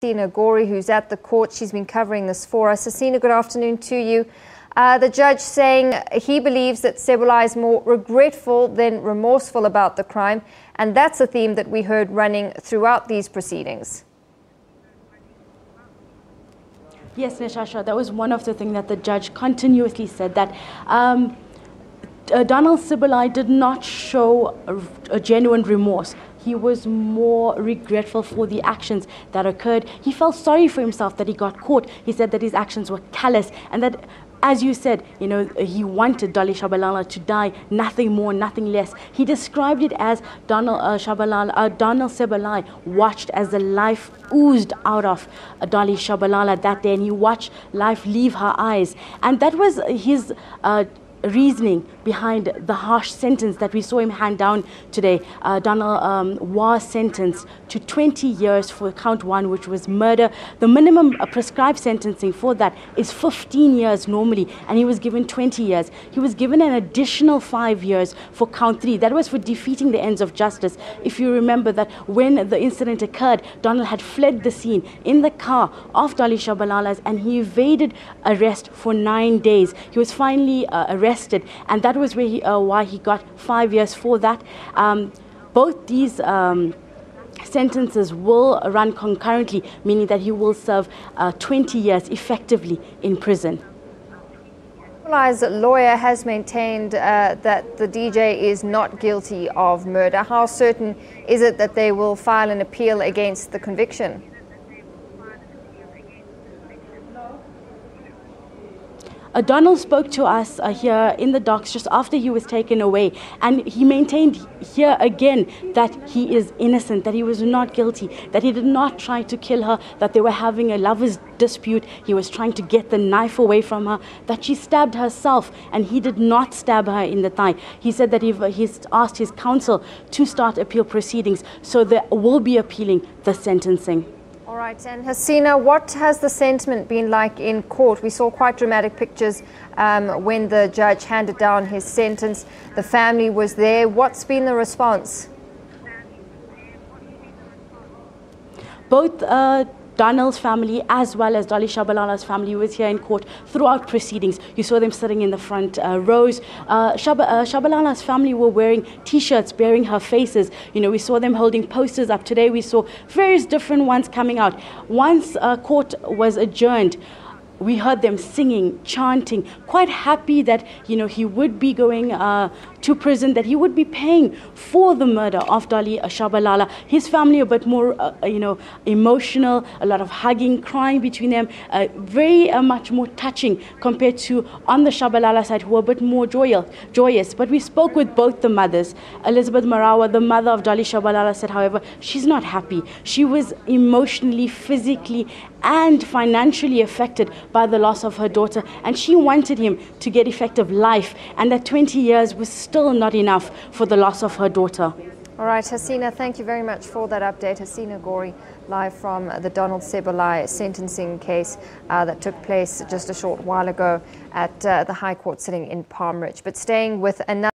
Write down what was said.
Hasina Gori, who's at the court. She's been covering this for us. Hasina, good afternoon to you. The judge saying he believes that Sebolai is more regretful than remorseful about the crime, and that's a theme that we heard running throughout these proceedings. Yes, Nishasha, that was one of the things that the judge continuously said, that Donald Sebolai did not show a genuine remorse. He was more regretful for the actions that occurred. He felt sorry for himself that he got caught. He said that his actions were callous and that, as you said, he wanted Dolly Shabalala to die, nothing more, nothing less. He described it as Donald Sebolai watched as the life oozed out of Dolly Shabalala that day, and he watched life leave her eyes. And that was his reasoning behind the harsh sentence that we saw him hand down today. Donald was sentenced to 20 years for count 1, which was murder. The minimum prescribed sentencing for that is 15 years normally, and he was given 20 years. He was given an additional 5 years for count 3. That was for defeating the ends of justice. If you remember that when the incident occurred, Donald had fled the scene in the car of Dolly Shabalala's, and he evaded arrest for 9 days. He was finally arrested, and that was where why he got 5 years for that. Both these sentences will run concurrently, meaning that he will serve 20 years effectively in prison. Sebolai's lawyer has maintained that the DJ is not guilty of murder. How certain is it that they will file an appeal against the conviction? Donald spoke to us here in the docks just after he was taken away, and he maintained here again that he is innocent, that he was not guilty, that he did not try to kill her, that they were having a lover's dispute. He was trying to get the knife away from her, that she stabbed herself, and he did not stab her in the thigh. He said that he's asked his counsel to start appeal proceedings, so they will be appealing the sentencing. All right, and Hasina, what has the sentiment been like in court? We saw quite dramatic pictures when the judge handed down his sentence. The family was there. What's been the response? Both Donald's family as well as Dolly Shabalala's family was here in court throughout proceedings. You saw them sitting in the front rows. Shabalala's family were wearing T-shirts bearing her faces. We saw them holding posters up. Today we saw various different ones coming out. Once court was adjourned, we heard them singing, chanting, quite happy that he would be going to prison, that he would be paying for the murder of Dolly Shabalala. His family a bit more emotional, a lot of hugging, crying between them, very much more touching compared to on the Shabalala side, who were a bit more joyous. But we spoke with both the mothers. Elizabeth Marawa, the mother of Dolly Shabalala, said, however, she's not happy. She was emotionally, physically, and financially affected by the loss of her daughter, and she wanted him to get effective life, and that 20 years was still not enough for the loss of her daughter. All right, Hasina, thank you very much for that update. Hasina Gori, live from the Donald Sebolai sentencing case that took place just a short while ago at the High Court sitting in Palm Ridge. But staying with another